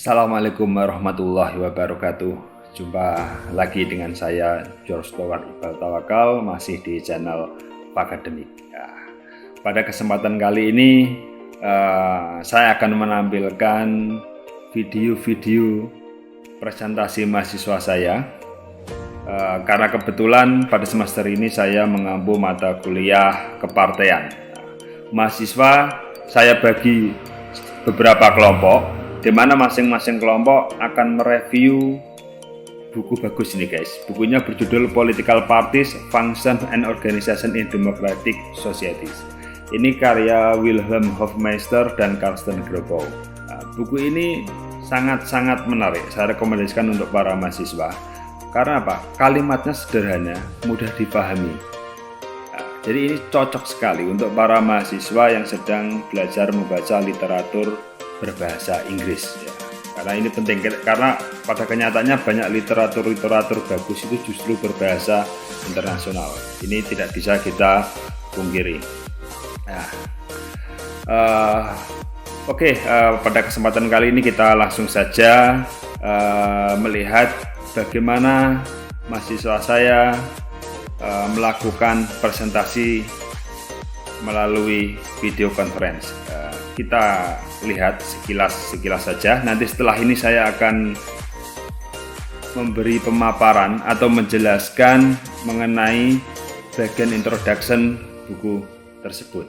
Assalamualaikum warahmatullahi wabarakatuh. Jumpa lagi dengan saya George Towar Iqbal Tawakal, masih di channel Fakademik. Pada kesempatan kali ini saya akan menampilkan video-video presentasi mahasiswa saya. Karena kebetulan pada semester ini saya mengampu mata kuliah kepartean. Mahasiswa saya bagi beberapa kelompok, di mana masing-masing kelompok akan mereview buku bagus ini guys. Bukunya berjudul Political Parties, Function and Organization in Democratic Societies. Ini karya Wilhelm Hofmeister dan Carsten Grobau. Buku ini sangat-sangat menarik. Saya rekomendasikan untuk para mahasiswa. Karena apa? Kalimatnya sederhana, mudah dipahami. Jadi ini cocok sekali untuk para mahasiswa yang sedang belajar membaca literatur berbahasa Inggris ya. Karena ini penting, karena pada kenyataannya banyak literatur bagus itu justru berbahasa internasional. Ini tidak bisa kita pungkiri. Pada kesempatan kali ini kita langsung saja melihat bagaimana mahasiswa saya melakukan presentasi melalui video conference. Kita lihat sekilas saja. Nanti setelah ini saya akan memberi pemaparan atau menjelaskan mengenai bagian introduction buku tersebut,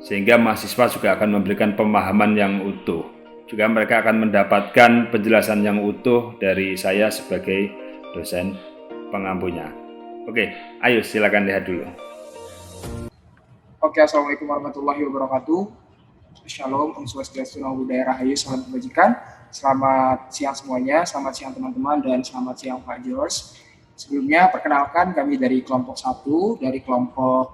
sehingga mahasiswa juga akan memberikan pemahaman yang utuh. Juga mereka akan mendapatkan penjelasan yang utuh dari saya sebagai dosen pengampunya. Oke, ayo silakan lihat dulu. Oke, assalamualaikum warahmatullahi wabarakatuh. Shalom, Om Swastiastu, Namo Buddhaya Rahayu, salam kebajikan. Selamat siang semuanya, selamat siang teman-teman, dan selamat siang Pak George. Sebelumnya, perkenalkan kami dari kelompok 1, dari kelompok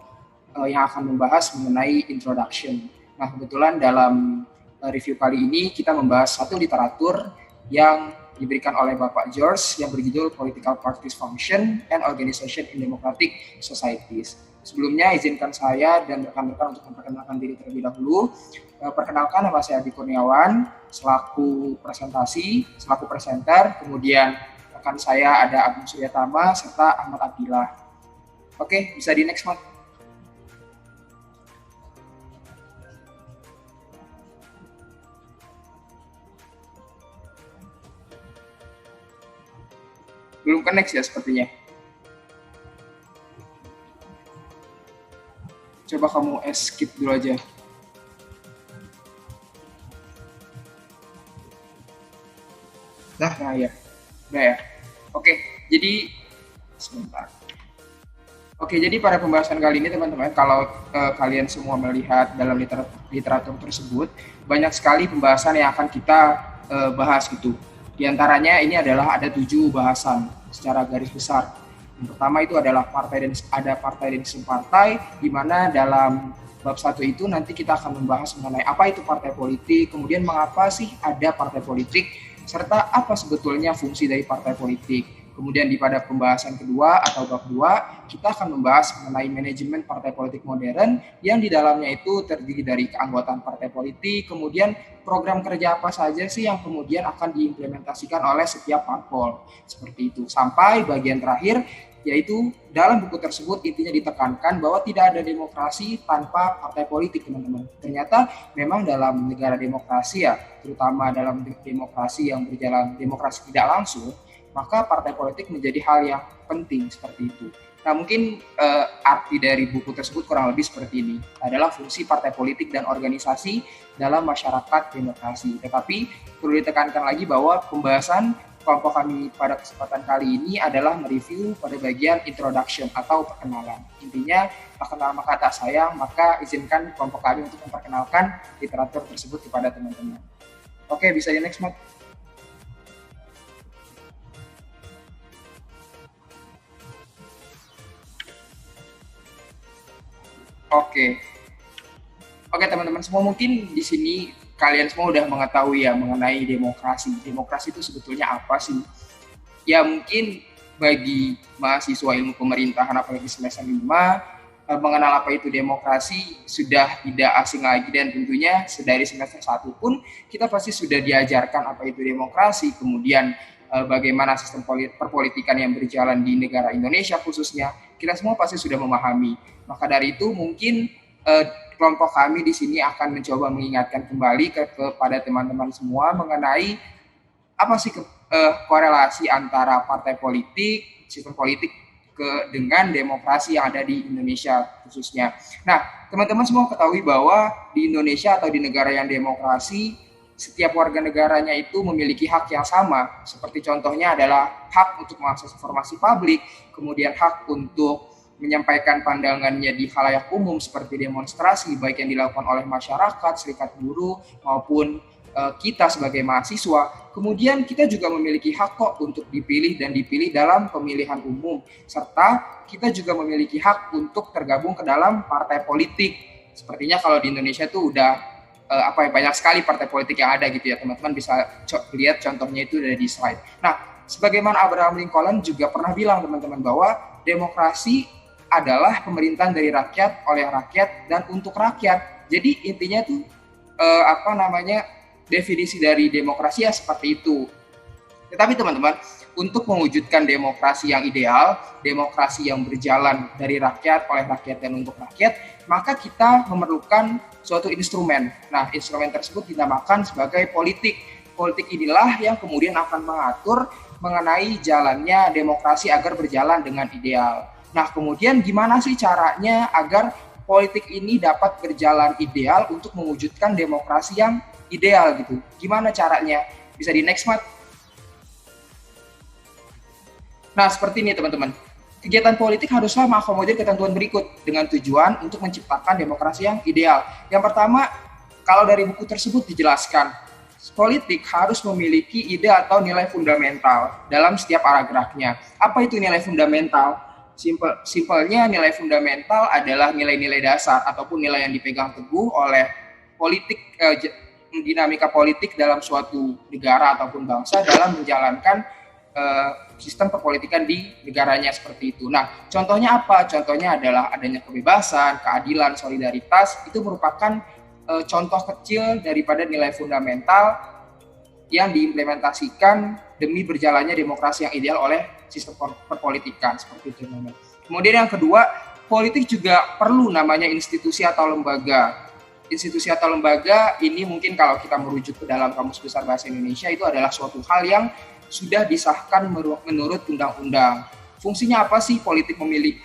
yang akan membahas mengenai introduction. Nah, kebetulan dalam review kali ini kita membahas satu literatur yang diberikan oleh Bapak George yang berjudul Political Parties Function and Organization in Democratic Societies. Sebelumnya izinkan saya dan rekan-rekan untuk memperkenalkan diri terlebih dahulu. Perkenalkan, nama saya Adi Kurniawan, selaku presenter, kemudian rekan saya ada Agung Suryatama serta Ahmad Abdillah. Oke, bisa di next, Mat. Belum connect ya sepertinya. Coba kamu skip dulu aja. Nah ya. Udah ya. Oke, jadi sebentar. Oke, jadi pada pembahasan kali ini teman-teman, kalau kalian semua melihat dalam literatur tersebut, banyak sekali pembahasan yang akan kita bahas gitu. Di antaranya ini adalah ada 7 bahasan secara garis besar. Yang pertama itu adalah partai dan sistem partai, di mana dalam bab 1 itu nanti kita akan membahas mengenai apa itu partai politik, kemudian mengapa sih ada partai politik, serta apa sebetulnya fungsi dari partai politik. Kemudian pada pembahasan kedua atau bab 2, kita akan membahas mengenai manajemen partai politik modern yang di dalamnya itu terdiri dari keanggotaan partai politik, kemudian program kerja apa saja sih yang kemudian akan diimplementasikan oleh setiap parpol. Seperti itu. Sampai bagian terakhir, yaitu dalam buku tersebut intinya ditekankan bahwa tidak ada demokrasi tanpa partai politik, teman-teman. Ternyata memang dalam negara demokrasi ya, terutama dalam demokrasi yang berjalan demokrasi tidak langsung, maka partai politik menjadi hal yang penting seperti itu. Nah, mungkin arti dari buku tersebut kurang lebih seperti ini, adalah fungsi partai politik dan organisasi dalam masyarakat demokrasi. Tetapi perlu ditekankan lagi bahwa pembahasan kelompok kami pada kesempatan kali ini adalah mereview pada bagian introduction atau perkenalan. Intinya, perkenalan kata saya, maka izinkan kelompok kami untuk memperkenalkan literatur tersebut kepada teman-teman. Oke, bisa di next, Mat. Oke, teman-teman semua, mungkin di sini kalian semua udah mengetahui ya mengenai demokrasi. Demokrasi itu sebetulnya apa sih? Ya mungkin bagi mahasiswa ilmu pemerintahan apalagi semester 5 mengenal apa itu demokrasi sudah tidak asing lagi, dan tentunya dari semester 1 pun kita pasti sudah diajarkan apa itu demokrasi, kemudian bagaimana sistem perpolitikan yang berjalan di negara Indonesia khususnya, kita semua pasti sudah memahami. Maka dari itu mungkin kelompok kami di sini akan mencoba mengingatkan kembali kepada teman-teman semua mengenai apa sih korelasi antara partai politik, sistem politik dengan demokrasi yang ada di Indonesia khususnya. Nah, teman-teman semua ketahui bahwa di Indonesia atau di negara yang demokrasi, setiap warga negaranya itu memiliki hak yang sama. Seperti contohnya adalah hak untuk mengakses informasi publik, kemudian hak untuk menyampaikan pandangannya di khalayak umum seperti demonstrasi, baik yang dilakukan oleh masyarakat, serikat buruh, maupun kita sebagai mahasiswa. Kemudian kita juga memiliki hak kok untuk dipilih dan dipilih dalam pemilihan umum, serta kita juga memiliki hak untuk tergabung ke dalam partai politik. Sepertinya kalau di Indonesia tuh udah banyak sekali partai politik yang ada gitu ya, teman-teman bisa lihat contohnya itu ada di slide. Nah, sebagaimana Abraham Lincoln juga pernah bilang teman-teman bahwa demokrasi adalah pemerintahan dari rakyat, oleh rakyat, dan untuk rakyat. Jadi intinya tuh definisi dari demokrasi ya seperti itu. Tetapi teman-teman, untuk mewujudkan demokrasi yang ideal, demokrasi yang berjalan dari rakyat, oleh rakyat, dan untuk rakyat, maka kita memerlukan suatu instrumen. Nah, instrumen tersebut dinamakan sebagai politik. Politik inilah yang kemudian akan mengatur mengenai jalannya demokrasi agar berjalan dengan ideal. Nah, kemudian gimana sih caranya agar politik ini dapat berjalan ideal untuk mewujudkan demokrasi yang ideal gitu? Gimana caranya? Bisa di next, Mat. Nah, seperti ini teman-teman. Kegiatan politik haruslah mengakomodir ketentuan berikut dengan tujuan untuk menciptakan demokrasi yang ideal. Yang pertama, kalau dari buku tersebut dijelaskan, politik harus memiliki ide atau nilai fundamental dalam setiap paragrafnya. Apa itu nilai fundamental? Simpelnya nilai fundamental adalah nilai-nilai dasar ataupun nilai yang dipegang teguh oleh dinamika politik dalam suatu negara ataupun bangsa dalam menjalankan sistem perpolitikan di negaranya seperti itu. Nah, contohnya apa? Contohnya adalah adanya kebebasan, keadilan, solidaritas. Itu merupakan contoh kecil daripada nilai fundamental yang diimplementasikan demi berjalannya demokrasi yang ideal oleh sistem perpolitikan seperti itu. Kemudian yang kedua, politik juga perlu namanya institusi atau lembaga. Institusi atau lembaga ini mungkin kalau kita merujuk ke dalam Kamus Besar Bahasa Indonesia itu adalah suatu hal yang sudah disahkan menurut undang-undang. Fungsinya apa sih politik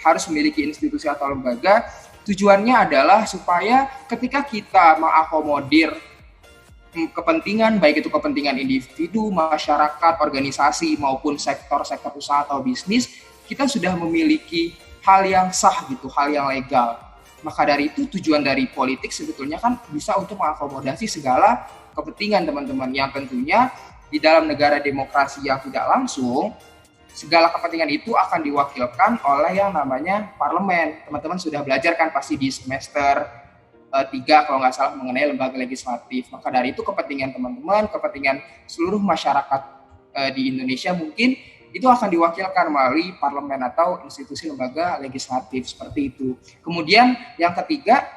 harus memiliki institusi atau lembaga? Tujuannya adalah supaya ketika kita mengakomodir kepentingan, baik itu kepentingan individu, masyarakat, organisasi, maupun sektor-sektor usaha atau bisnis, kita sudah memiliki hal yang sah gitu, hal yang legal. Maka dari itu tujuan dari politik sebetulnya kan bisa untuk mengakomodasi segala kepentingan teman-teman, yang tentunya di dalam negara demokrasi yang tidak langsung, segala kepentingan itu akan diwakilkan oleh yang namanya parlemen. Teman-teman sudah belajar kan pasti di semester 3 kalau nggak salah mengenai lembaga legislatif. Maka dari itu kepentingan teman-teman, kepentingan seluruh masyarakat di Indonesia mungkin itu akan diwakilkan melalui parlemen atau institusi lembaga legislatif seperti itu. Kemudian yang ketiga,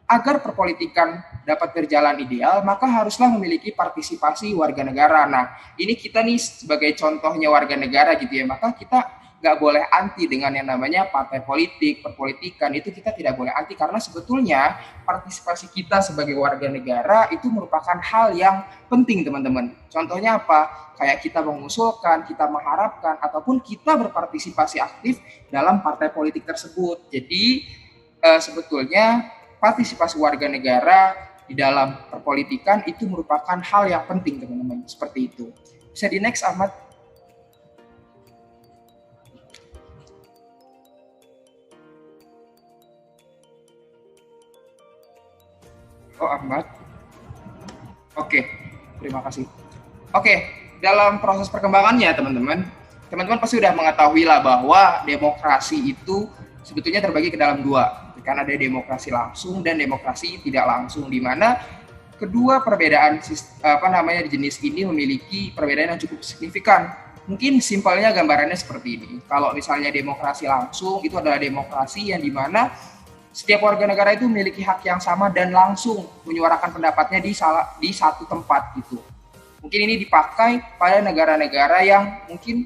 agar perpolitikan dapat berjalan ideal, maka haruslah memiliki partisipasi warga negara. Nah, ini kita nih sebagai contohnya warga negara gitu ya, maka kita nggak boleh anti dengan yang namanya partai politik, perpolitikan, itu kita tidak boleh anti, karena sebetulnya partisipasi kita sebagai warga negara itu merupakan hal yang penting teman-teman. Contohnya apa? Kayak kita mengusulkan, kita mengharapkan, ataupun kita berpartisipasi aktif dalam partai politik tersebut. Jadi sebetulnya partisipasi warga negara di dalam perpolitikan itu merupakan hal yang penting teman-teman, seperti itu. Bisa di next, Ahmad. Oh, Ahmad. Oke, terima kasih. Oke, dalam proses perkembangannya teman-teman pasti sudah mengetahui lah bahwa demokrasi itu sebetulnya terbagi ke dalam dua. Kan ada demokrasi langsung dan demokrasi tidak langsung, di mana kedua perbedaan jenis ini memiliki perbedaan yang cukup signifikan. Mungkin simpelnya gambarannya seperti ini. Kalau misalnya demokrasi langsung itu adalah demokrasi yang di mana setiap warga negara itu memiliki hak yang sama dan langsung menyuarakan pendapatnya di satu tempat gitu. Mungkin ini dipakai pada negara-negara yang mungkin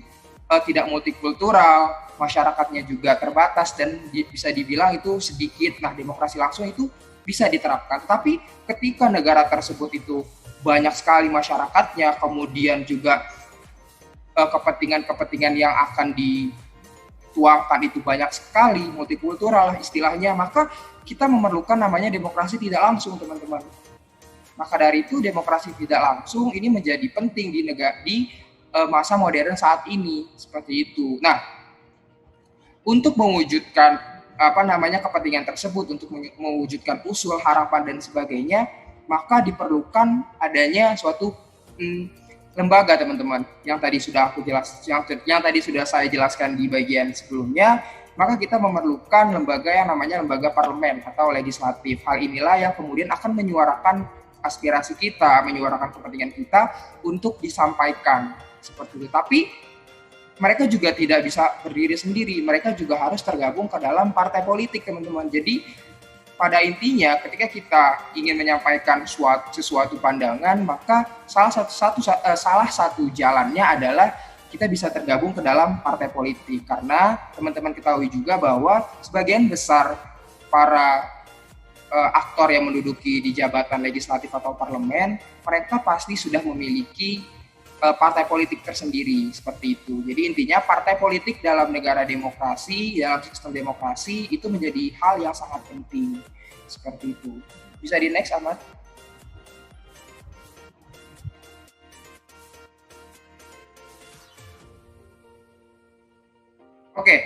tidak multikultural, masyarakatnya juga terbatas dan bisa dibilang itu sedikit. Nah, demokrasi langsung itu bisa diterapkan. Tapi ketika negara tersebut itu banyak sekali masyarakatnya, kemudian juga kepentingan-kepentingan yang akan dituangkan itu banyak sekali, multikultural istilahnya, maka kita memerlukan namanya demokrasi tidak langsung, teman-teman. Maka dari itu demokrasi tidak langsung ini menjadi penting di masa modern saat ini, seperti itu. Nah, untuk mewujudkan kepentingan tersebut, untuk mewujudkan usul, harapan dan sebagainya, maka diperlukan adanya suatu lembaga, teman-teman, yang tadi sudah saya jelaskan di bagian sebelumnya. Maka kita memerlukan lembaga yang namanya lembaga parlemen atau legislatif. Hal inilah yang kemudian akan menyuarakan aspirasi kita, menyuarakan kepentingan kita untuk disampaikan seperti itu. Tapi mereka juga tidak bisa berdiri sendiri, mereka juga harus tergabung ke dalam partai politik, teman-teman. Jadi pada intinya ketika kita ingin menyampaikan sesuatu pandangan, maka salah satu jalannya adalah kita bisa tergabung ke dalam partai politik. Karena teman-teman ketahui juga bahwa sebagian besar para aktor yang menduduki di jabatan legislatif atau parlemen, mereka pasti sudah memiliki partai politik tersendiri, seperti itu. Jadi intinya partai politik dalam negara demokrasi, dalam sistem demokrasi itu menjadi hal yang sangat penting, seperti itu. Bisa di next, Ahmad? Oke,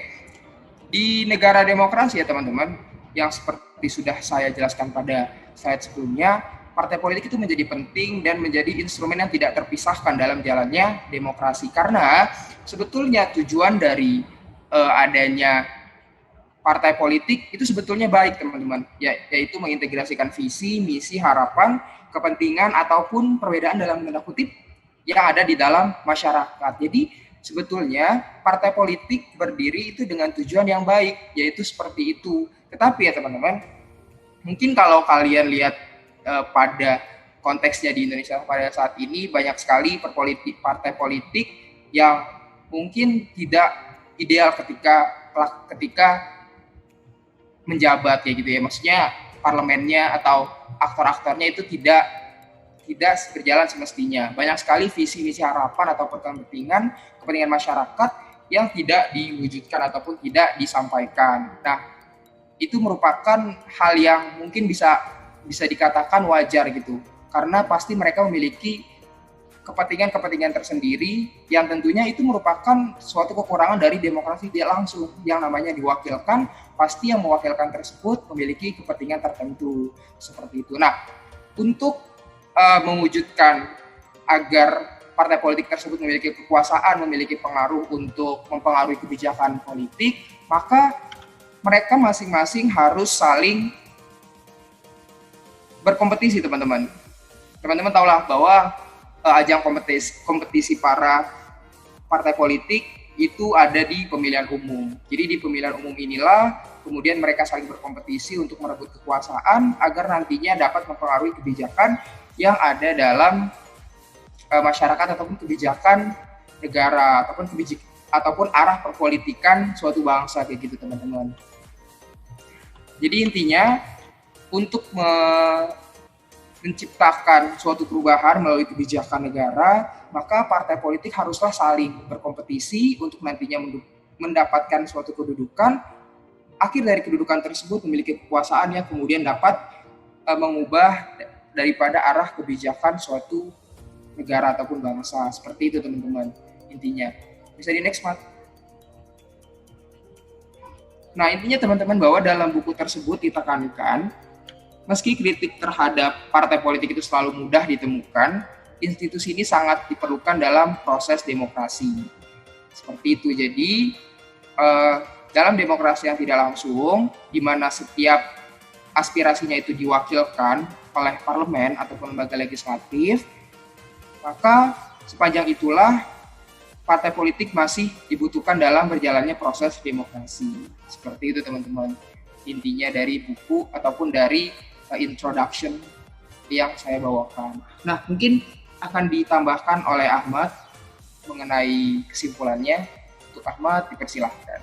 di negara demokrasi ya teman-teman, yang seperti sudah saya jelaskan pada slide sebelumnya, partai politik itu menjadi penting dan menjadi instrumen yang tidak terpisahkan dalam jalannya demokrasi. Karena sebetulnya tujuan dari adanya partai politik itu sebetulnya baik, teman-teman, yaitu mengintegrasikan visi, misi, harapan, kepentingan ataupun perbedaan dalam tanda kutip yang ada di dalam masyarakat. Jadi sebetulnya partai politik berdiri itu dengan tujuan yang baik, yaitu seperti itu. Tetapi ya teman-teman, mungkin kalau kalian lihat pada konteksnya di Indonesia pada saat ini, banyak sekali partai politik yang mungkin tidak ideal ketika menjabat, kayak gitu ya. Maksudnya parlemennya atau aktor-aktornya itu tidak berjalan semestinya. Banyak sekali visi misi harapan atau kepentingan masyarakat yang tidak diwujudkan ataupun tidak disampaikan. Nah, itu merupakan hal yang mungkin bisa dikatakan wajar gitu, karena pasti mereka memiliki kepentingan tersendiri yang tentunya itu merupakan suatu kekurangan dari demokrasi tidak langsung. Yang namanya diwakilkan, pasti yang mewakilkan tersebut memiliki kepentingan tertentu, seperti itu. Nah, untuk mewujudkan agar partai politik tersebut memiliki kekuasaan, memiliki pengaruh untuk mempengaruhi kebijakan politik, maka mereka masing-masing harus saling berkompetisi, teman-teman. Teman-teman tahulah bahwa ajang kompetisi para partai politik itu ada di pemilihan umum. Jadi di pemilihan umum inilah kemudian mereka saling berkompetisi untuk merebut kekuasaan agar nantinya dapat mempengaruhi kebijakan yang ada dalam masyarakat ataupun kebijakan negara ataupun arah perpolitikan suatu bangsa, kayak gitu, teman-teman. Jadi intinya untuk menciptakan suatu perubahan melalui kebijakan negara, maka partai politik haruslah saling berkompetisi untuk nantinya mendapatkan suatu kedudukan. Akhir dari kedudukan tersebut memiliki kekuasaan yang kemudian dapat mengubah daripada arah kebijakan suatu negara ataupun bangsa. Seperti itu, teman-teman, intinya. Bisa di next, Mat? Nah, intinya teman-teman bahwa dalam buku tersebut ditekankan, meski kritik terhadap partai politik itu selalu mudah ditemukan, institusi ini sangat diperlukan dalam proses demokrasi. Seperti itu. Jadi, dalam demokrasi yang tidak langsung, di mana setiap aspirasinya itu diwakilkan oleh parlemen ataupun lembaga legislatif, maka sepanjang itulah partai politik masih dibutuhkan dalam berjalannya proses demokrasi. Seperti itu, teman-teman. intinya dari buku ataupun dari introduction yang saya bawakan. Nah, mungkin akan ditambahkan oleh Ahmad mengenai kesimpulannya. Untuk Ahmad, dipersilahkan.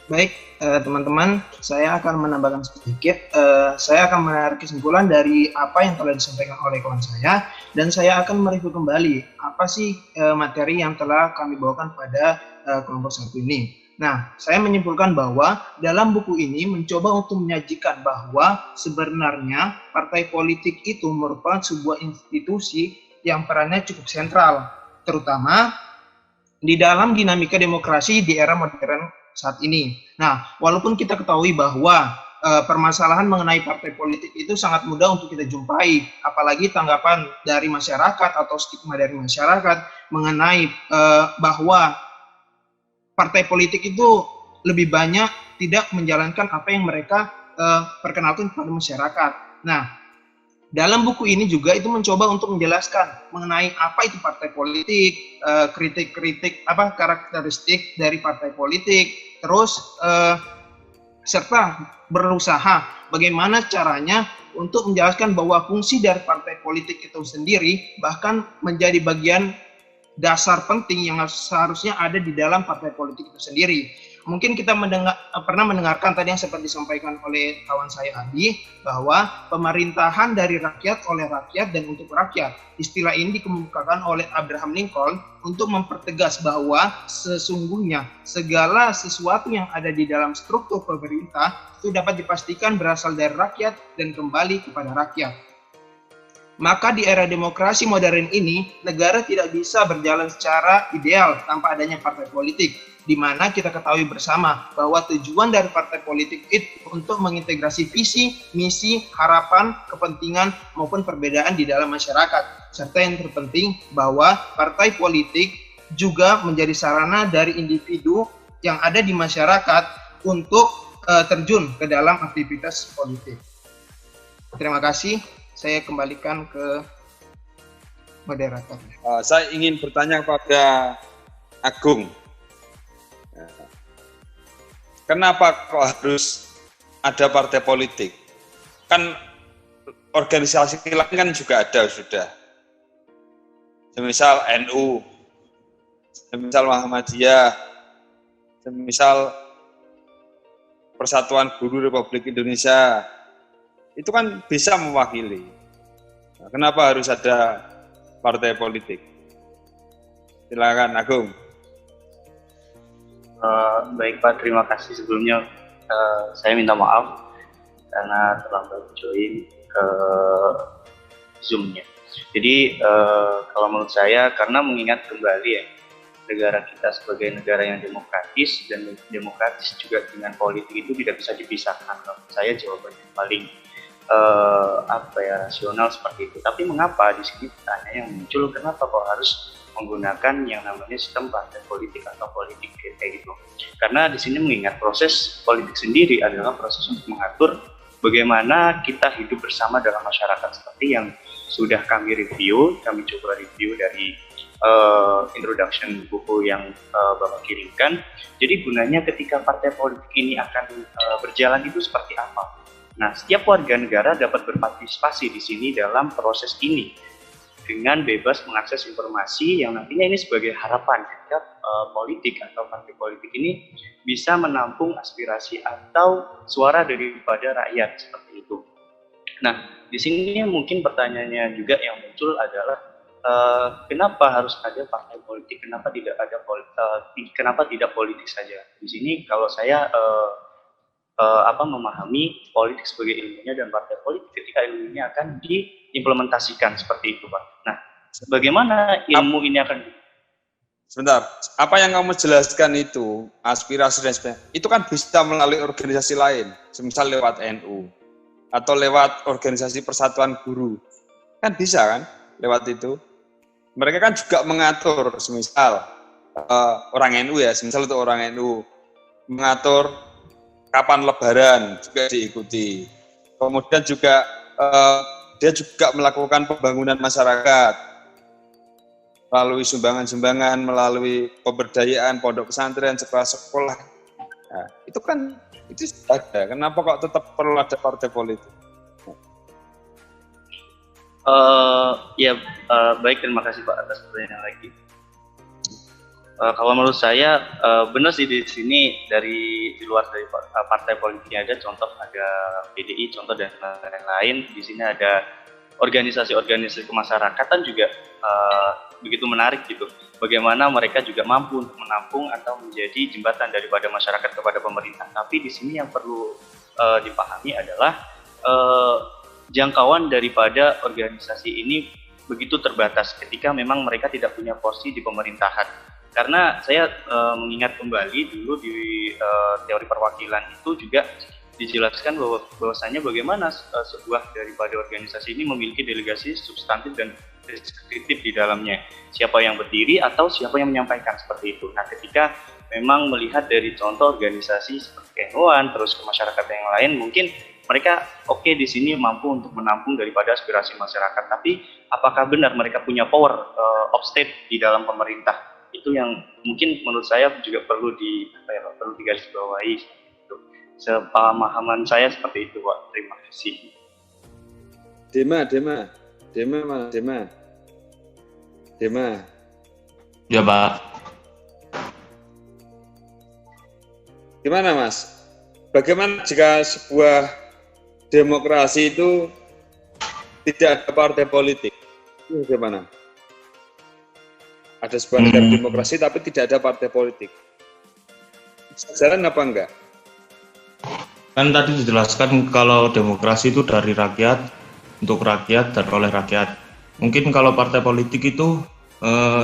Baik, teman-teman, saya akan menambahkan sedikit. Saya akan menarik kesimpulan dari apa yang telah disampaikan oleh kawan saya, dan saya akan mereview kembali apa sih materi yang telah kami bawakan pada kelompok satu ini. Nah, saya menyimpulkan bahwa dalam buku ini mencoba untuk menyajikan bahwa sebenarnya partai politik itu merupakan sebuah institusi yang perannya cukup sentral, terutama di dalam dinamika demokrasi di era modern saat ini. Nah, walaupun kita ketahui bahwa permasalahan mengenai partai politik itu sangat mudah untuk kita jumpai, apalagi tanggapan dari masyarakat atau stigma dari masyarakat mengenai bahwa partai politik itu lebih banyak tidak menjalankan apa yang mereka perkenalkan kepada masyarakat. Nah, dalam buku ini juga itu mencoba untuk menjelaskan mengenai apa itu partai politik, kritik-kritik apa karakteristik dari partai politik, terus serta berusaha bagaimana caranya untuk menjelaskan bahwa fungsi dari partai politik itu sendiri bahkan menjadi bagian dasar penting yang seharusnya ada di dalam partai politik itu sendiri. Mungkin kita pernah mendengarkan tadi yang seperti disampaikan oleh kawan saya Adi, bahwa pemerintahan dari rakyat, oleh rakyat, dan untuk rakyat. Istilah ini dikemukakan oleh Abraham Lincoln untuk mempertegas bahwa sesungguhnya segala sesuatu yang ada di dalam struktur pemerintah itu dapat dipastikan berasal dari rakyat dan kembali kepada rakyat. Maka di era demokrasi modern ini, negara tidak bisa berjalan secara ideal tanpa adanya partai politik, di mana kita ketahui bersama bahwa tujuan dari partai politik itu untuk mengintegrasi visi, misi, harapan, kepentingan, maupun perbedaan di dalam masyarakat. Serta yang terpenting bahwa partai politik juga menjadi sarana dari individu yang ada di masyarakat untuk terjun ke dalam aktivitas politik. Terima kasih. Saya kembalikan ke moderator. Saya ingin bertanya kepada Agung. Kenapa kok harus ada partai politik? Kan organisasi lain kan juga ada sudah. Semisal NU, semisal Muhammadiyah, semisal Persatuan Guru Republik Indonesia. Itu kan bisa mewakili. Nah, kenapa harus ada partai politik? Silakan Agung. Baik Pak, terima kasih sebelumnya. Saya minta maaf karena terlambat join ke Zoom-nya. Jadi kalau menurut saya, karena mengingat kembali ya, negara kita sebagai negara yang demokratis, dan demokratis juga dengan politik itu tidak bisa dipisahkan. Menurut saya jawabannya paling rasional seperti itu. Tapi mengapa di sini pertanyaan yang muncul, kenapa kok harus menggunakan yang namanya sistem partai politik atau politik kayak gitu? Karena di sini mengingat proses politik sendiri adalah proses untuk mengatur bagaimana kita hidup bersama dalam masyarakat, seperti yang sudah kami coba review dari introduction buku yang Bapak kirimkan. Jadi gunanya ketika partai politik ini akan berjalan itu seperti apa? Nah, setiap warga negara dapat berpartisipasi di sini dalam proses ini dengan bebas mengakses informasi yang nantinya ini sebagai harapan ketika politik atau partai politik ini bisa menampung aspirasi atau suara daripada rakyat seperti itu. Nah, di sini mungkin pertanyaannya juga yang muncul adalah kenapa harus ada partai politik? Kenapa tidak politik saja? Di sini kalau saya memahami politik sebagai ilmunya dan partai politik ketika ilmunya akan diimplementasikan seperti itu, Pak. Nah, bagaimana ilmu ini akan Sebentar, apa yang kamu jelaskan itu, aspirasi dan sebagainya, itu kan bisa melalui organisasi lain, semisal lewat NU, atau lewat organisasi Persatuan Guru. Kan bisa kan, lewat itu. Mereka kan juga mengatur, semisal orang NU ya, semisal itu orang NU, mengatur kapan lebaran juga diikuti. Kemudian juga dia juga melakukan pembangunan masyarakat melalui sumbangan-sumbangan, melalui pemberdayaan pondok pesantren, sekolah-sekolah. Nah, itu sudah ada. Kenapa kok tetap perlu ada partai politik? Baik, terima kasih Pak atas pertanyaan lagi. Kalau menurut saya benar sih di sini di luar dari partai politiknya ada contoh, ada PDI contoh dan lain-lain. Di sini ada organisasi-organisasi kemasyarakatan juga begitu menarik gitu. Bagaimana mereka juga mampu untuk menampung atau menjadi jembatan daripada masyarakat kepada pemerintah. Tapi di sini yang perlu dipahami adalah jangkauan daripada organisasi ini begitu terbatas ketika memang mereka tidak punya porsi di pemerintahan. Karena saya mengingat kembali dulu di teori perwakilan itu juga dijelaskan bahwasanya bagaimana sebuah daripada organisasi ini memiliki delegasi substantif dan deskriptif di dalamnya. Siapa yang berdiri atau siapa yang menyampaikan seperti itu. Nah, ketika memang melihat dari contoh organisasi seperti NU-an, terus ke masyarakat yang lain, mungkin mereka oke di sini mampu untuk menampung daripada aspirasi masyarakat. Tapi apakah benar mereka punya power of state di dalam pemerintah? Itu yang mungkin menurut saya juga perlu digarisbawahi. Sepemahaman saya seperti itu, Pak. Terima kasih. Dema. Ya, Pak. Gimana, Mas? Bagaimana jika sebuah demokrasi itu tidak ada partai politik? Itu bagaimana? Ada sebuah negara demokrasi tapi tidak ada partai politik. Jalan apa enggak? Kan tadi dijelaskan kalau demokrasi itu dari rakyat, untuk rakyat, dan oleh rakyat. Mungkin kalau partai politik itu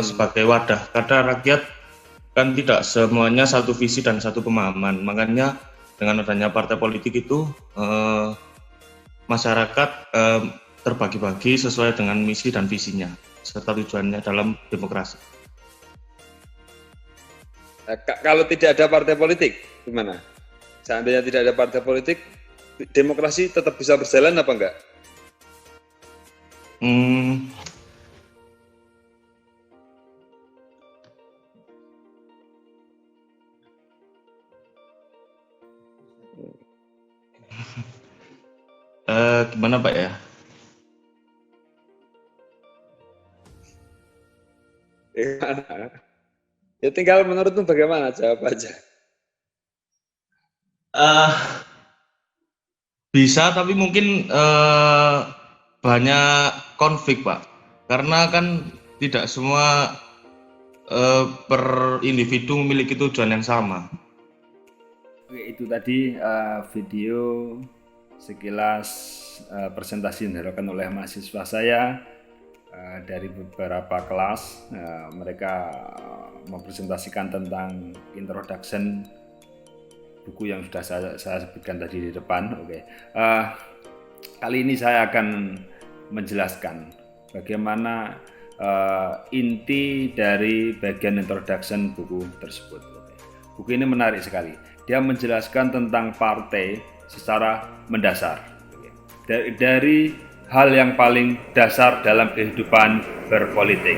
sebagai wadah, karena rakyat kan tidak semuanya satu visi dan satu pemahaman. Makanya dengan adanya partai politik itu masyarakat terbagi-bagi sesuai dengan misi dan visinya serta tujuannya dalam demokrasi. Kalau tidak ada partai politik, gimana? Seandainya tidak ada partai politik, demokrasi tetap bisa berjalan apa enggak? Gimana Pak ya? Ya tinggal menurutmu bagaimana, jawab aja. Bisa, tapi mungkin banyak konflik Pak, karena kan tidak semua per individu memiliki tujuan yang sama. Oke, itu tadi video sekilas presentasi yang dilakukan oleh mahasiswa saya dari beberapa kelas. Mereka mempresentasikan tentang introduction buku yang sudah saya sebutkan tadi di depan. Kali ini saya akan menjelaskan bagaimana inti dari bagian introduction buku tersebut. Buku ini menarik sekali. Dia menjelaskan tentang partai secara mendasar. Dari hal yang paling dasar dalam kehidupan berpolitik.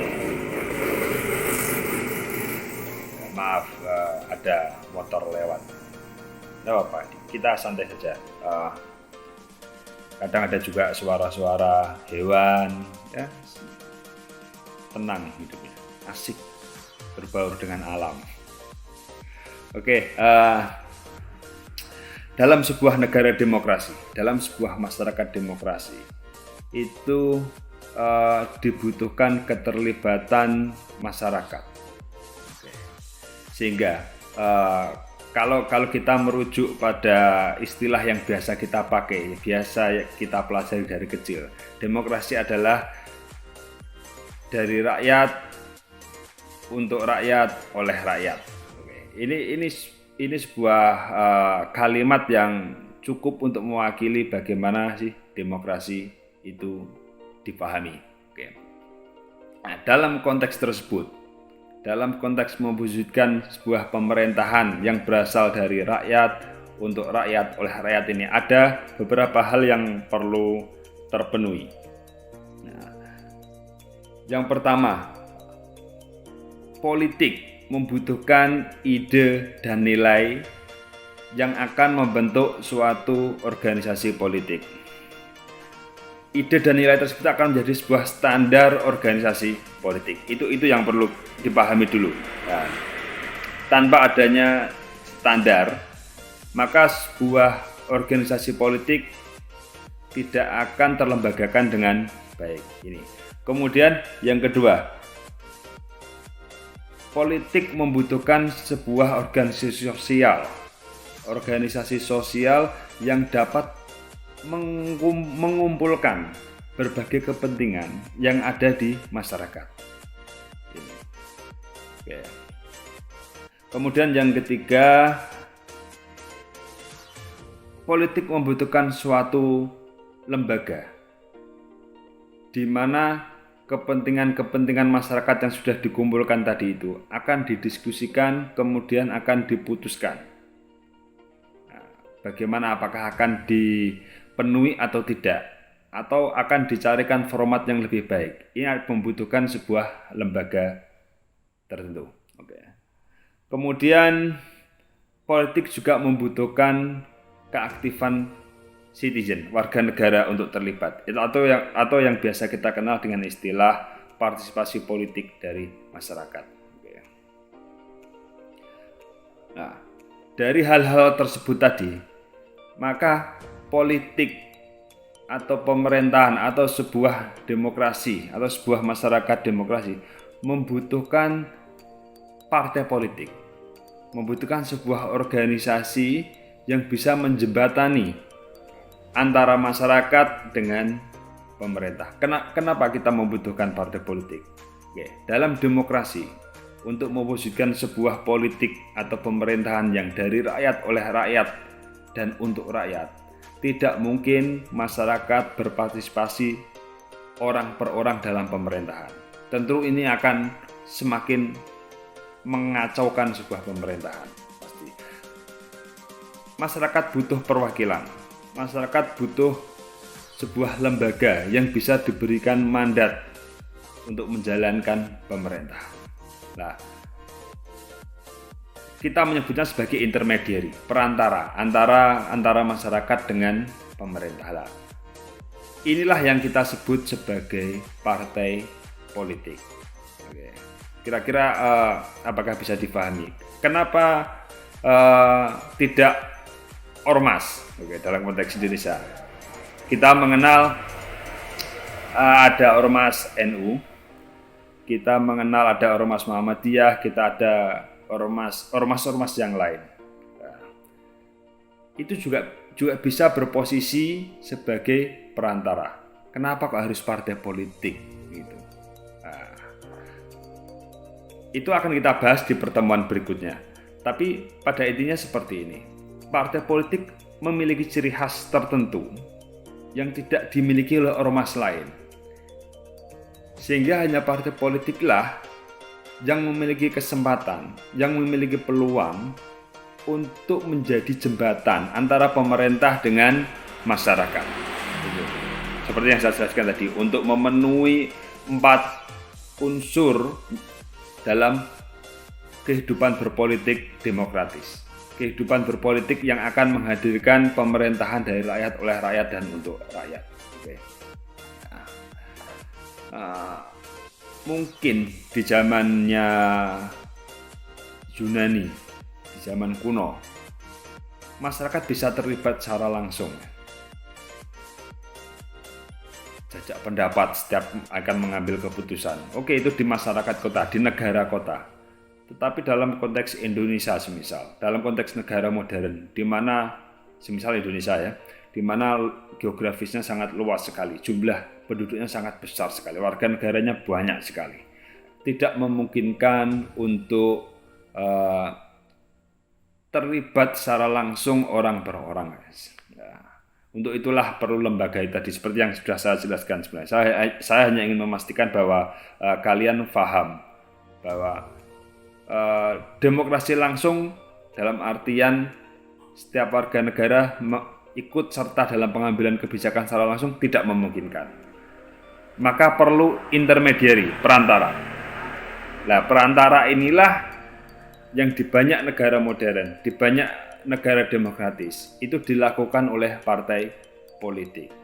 Maaf, ada motor lewat. Tidak apa-apa, kita santai saja. Kadang ada juga suara-suara hewan, ya, tenang hidupnya, asik berbaur dengan alam. Dalam sebuah negara demokrasi, dalam sebuah masyarakat demokrasi, itu dibutuhkan keterlibatan masyarakat. Sehingga kalau kita merujuk pada istilah yang biasa kita pakai, biasa kita pelajari dari kecil, demokrasi adalah dari rakyat, untuk rakyat, oleh rakyat. Ini sebuah kalimat yang cukup untuk mewakili bagaimana sih demokrasi itu dipahami. Nah, dalam konteks tersebut, dalam konteks mewujudkan sebuah pemerintahan yang berasal dari rakyat, untuk rakyat, oleh rakyat ini, ada beberapa hal yang perlu terpenuhi. Nah, yang pertama, politik membutuhkan ide dan nilai yang akan membentuk suatu organisasi politik. Ide dan nilai tersebut akan menjadi sebuah standar organisasi politik. Itu yang perlu dipahami dulu. Nah, tanpa adanya standar, maka sebuah organisasi politik tidak akan terlembagakan dengan baik. Ini. Kemudian yang kedua, politik membutuhkan sebuah organisasi sosial. Organisasi sosial yang dapat mengumpulkan berbagai kepentingan yang ada di masyarakat. Ini. Oke. Kemudian yang ketiga, politik membutuhkan suatu lembaga di mana kepentingan-kepentingan masyarakat yang sudah dikumpulkan tadi itu akan didiskusikan, kemudian akan diputuskan. Nah, bagaimana, apakah akan dipenuhi atau tidak, atau akan dicarikan format yang lebih baik. Ini membutuhkan sebuah lembaga tertentu. Oke. Kemudian politik juga membutuhkan keaktifan citizen, warga negara untuk terlibat, atau yang biasa kita kenal dengan istilah partisipasi politik dari masyarakat. Nah, dari hal-hal tersebut tadi, maka politik atau pemerintahan atau sebuah demokrasi atau sebuah masyarakat demokrasi membutuhkan partai politik, membutuhkan sebuah organisasi yang bisa menjembatani antara masyarakat dengan pemerintah. Kenapa kita membutuhkan partai politik? Oke, dalam demokrasi, untuk mewujudkan sebuah politik atau pemerintahan yang dari rakyat, oleh rakyat, dan untuk rakyat, tidak mungkin masyarakat berpartisipasi orang per orang dalam pemerintahan. Tentu ini akan semakin mengacaukan sebuah pemerintahan. Pasti. Masyarakat butuh perwakilan. Masyarakat butuh sebuah lembaga yang bisa diberikan mandat untuk menjalankan pemerintah. Nah, kita menyebutnya sebagai intermediary, perantara antara masyarakat dengan pemerintah. Nah, inilah yang kita sebut sebagai partai politik. Oke. Kira-kira apakah bisa dipahami? Kenapa tidak ormas? Oke, dalam konteks Indonesia, kita mengenal ada ormas NU, kita mengenal ada ormas Muhammadiyah, kita ada ormas yang lain. Nah, itu juga bisa berposisi sebagai perantara. Kenapa kok harus partai politik? Gitu. Nah, itu akan kita bahas di pertemuan berikutnya. Tapi pada intinya seperti ini. Partai politik memiliki ciri khas tertentu yang tidak dimiliki oleh ormas lain. Sehingga hanya partai politiklah yang memiliki kesempatan, yang memiliki peluang untuk menjadi jembatan antara pemerintah dengan masyarakat. Seperti yang saya jelaskan tadi, untuk memenuhi 4 unsur dalam kehidupan berpolitik demokratis. Kehidupan berpolitik yang akan menghadirkan pemerintahan dari rakyat, oleh rakyat, dan untuk rakyat. Oke. Mungkin di zamannya Yunani, di zaman kuno, masyarakat bisa terlibat secara langsung. Jajak pendapat setiap akan mengambil keputusan. Oke, itu di masyarakat kota, di negara kota. Tetapi dalam konteks Indonesia semisal, dalam konteks negara modern, di mana semisal Indonesia ya, di mana geografisnya sangat luas sekali, jumlah penduduknya sangat besar sekali, warga negaranya banyak sekali, tidak memungkinkan untuk terlibat secara langsung orang per orang. Nah, untuk itulah perlu lembaga tadi seperti yang sudah saya jelaskan sebenarnya. Saya hanya ingin memastikan bahwa kalian paham bahwa demokrasi langsung dalam artian setiap warga negara ikut serta dalam pengambilan kebijakan secara langsung tidak memungkinkan. Maka perlu intermediary, perantara. Nah, perantara inilah yang di banyak negara modern, di banyak negara demokratis itu dilakukan oleh partai politik.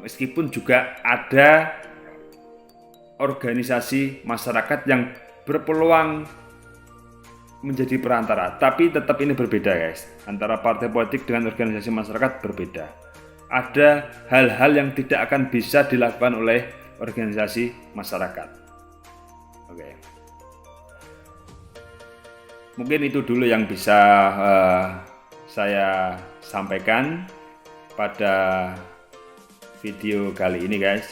Meskipun juga ada organisasi masyarakat yang berpeluang menjadi perantara, tapi tetap ini berbeda guys. Antara partai politik dengan organisasi masyarakat berbeda. Ada hal-hal yang tidak akan bisa dilakukan oleh organisasi masyarakat. Oke. Mungkin itu dulu yang bisa saya sampaikan pada video kali ini guys.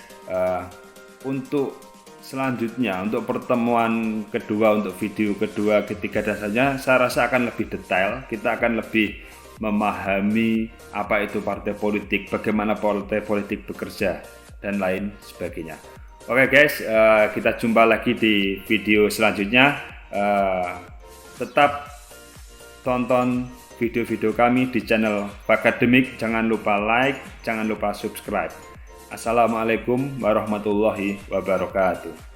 Untuk selanjutnya, untuk pertemuan kedua, untuk video kedua, ketiga dan selanjutnya, saya rasa akan lebih detail. Kita akan lebih memahami apa itu partai politik, bagaimana partai politik bekerja, dan lain sebagainya. Oke guys, kita jumpa lagi di video selanjutnya. Tetap tonton video-video kami di channel Fakademik. Jangan lupa like, jangan lupa subscribe. Assalamualaikum warahmatullahi wabarakatuh.